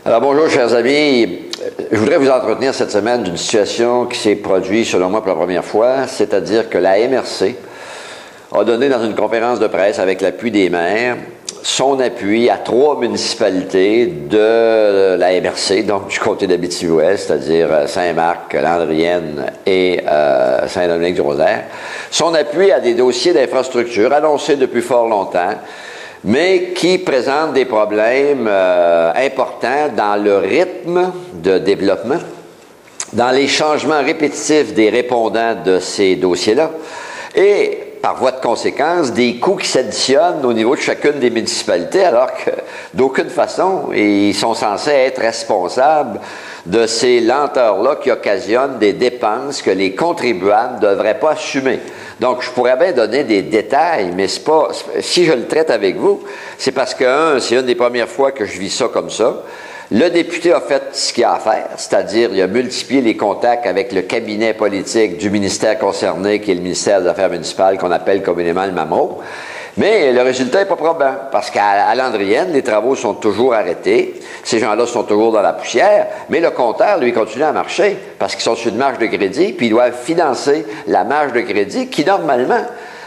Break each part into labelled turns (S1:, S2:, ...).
S1: Alors bonjour chers amis, je voudrais vous entretenir cette semaine d'une situation qui s'est produite selon moi pour la première fois, c'est-à-dire que la MRC a donné dans une conférence de presse avec l'appui des maires son appui à 3 municipalités de la MRC, donc du côté d'Abitibi-Ouest, c'est-à-dire Saint-Marc, Landrienne et Saint-Dominique-du-Rosaire, son appui à des dossiers d'infrastructure annoncés depuis fort longtemps, mais qui présentent des problèmes importants dans le rythme de développement, dans les changements répétitifs des répondants de ces dossiers-là, et par voie de conséquence, des coûts qui s'additionnent au niveau de chacune des municipalités, alors que d'aucune façon, ils sont censés être responsables de ces lenteurs-là qui occasionnent des dépenses que les contribuables ne devraient pas assumer. Donc, je pourrais bien donner des détails, mais c'est pas, si je le traite avec vous, c'est parce que, c'est une des premières fois que je vis ça comme ça. Le député a fait ce qu'il a à faire, c'est-à-dire il a multiplié les contacts avec le cabinet politique du ministère concerné, qui est le ministère des Affaires municipales, qu'on appelle communément le MAMRO. Mais le résultat n'est pas probant, parce qu'à Landrienne, les travaux sont toujours arrêtés, ces gens-là sont toujours dans la poussière, mais le compteur, lui, continue à marcher, parce qu'ils sont sur une marge de crédit, puis ils doivent financer la marge de crédit qui, normalement,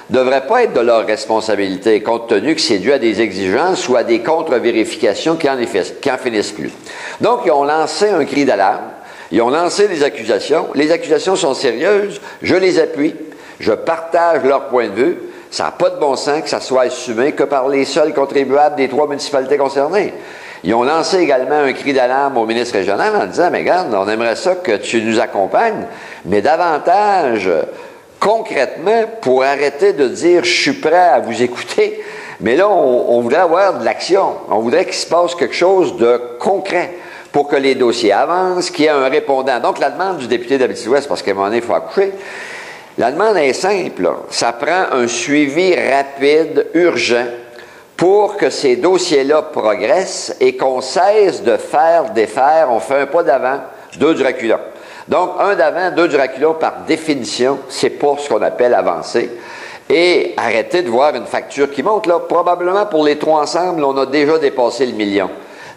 S1: ne devrait pas être de leur responsabilité, compte tenu que c'est dû à des exigences ou à des contre-vérifications qui en finissent plus. Donc, ils ont lancé un cri d'alarme, ils ont lancé des accusations, les accusations sont sérieuses, je les appuie, je partage leur point de vue, ça n'a pas de bon sens que ça soit assumé que par les seuls contribuables des 3 municipalités concernées. Ils ont lancé également un cri d'alarme au ministre régional en disant « Mais regarde, on aimerait ça que tu nous accompagnes, mais davantage concrètement pour arrêter de dire « Je suis prêt à vous écouter ». Mais là, on voudrait avoir de l'action. On voudrait qu'il se passe quelque chose de concret pour que les dossiers avancent, qu'il y ait un répondant. Donc, la demande du député d'Abitibi-Ouest, parce qu'à un moment donné, il faut accoucher, la demande est simple, là. Ça prend un suivi rapide, urgent, pour que ces dossiers-là progressent et qu'on cesse de faire défaire, on fait un pas d'avant, 2 du reculon. Donc, 1 d'avant, 2 du reculon, par définition, c'est pas ce qu'on appelle avancer. Et arrêtez de voir une facture qui monte, là. Probablement, pour les 3 ensemble, on a déjà dépassé le million.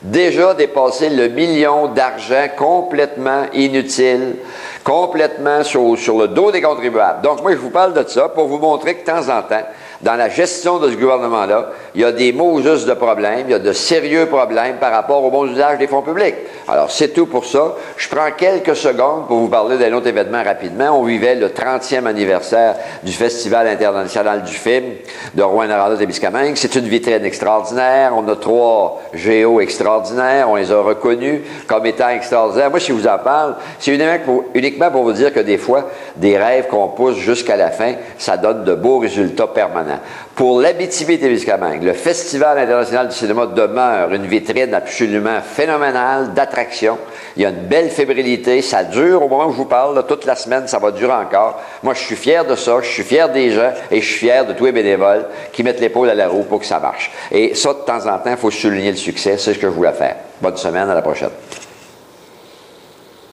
S1: Déjà dépassé le million d'argent complètement inutile, complètement sur le dos des contribuables. Donc, moi, je vous parle de ça pour vous montrer que, de temps en temps, dans la gestion de ce gouvernement-là, il y a des mots juste de problèmes, il y a de sérieux problèmes par rapport au bon usage des fonds publics. Alors, c'est tout pour ça. Je prends quelques secondes pour vous parler d'un autre événement rapidement. On vivait le 30e anniversaire du Festival international du film de Rouyn-Noranda-Témiscamingue. C'est une vitrine extraordinaire. On a 3 géos extraordinaires. On les a reconnus comme étant extraordinaires. Moi, si je vous en parle, c'est uniquement pour vous dire que des fois, des rêves qu'on pousse jusqu'à la fin, ça donne de beaux résultats permanents. Pour l'Abitibi-Témiscamingue, le Festival international du cinéma demeure une vitrine absolument phénoménale d'attraction. Il y a une belle fébrilité, ça dure au moment où je vous parle, là, toute la semaine, ça va durer encore. Moi, je suis fier de ça, je suis fier des gens et je suis fier de tous les bénévoles qui mettent l'épaule à la roue pour que ça marche. Et ça, de temps en temps, il faut souligner le succès, c'est ce que je voulais faire. Bonne semaine, à la prochaine.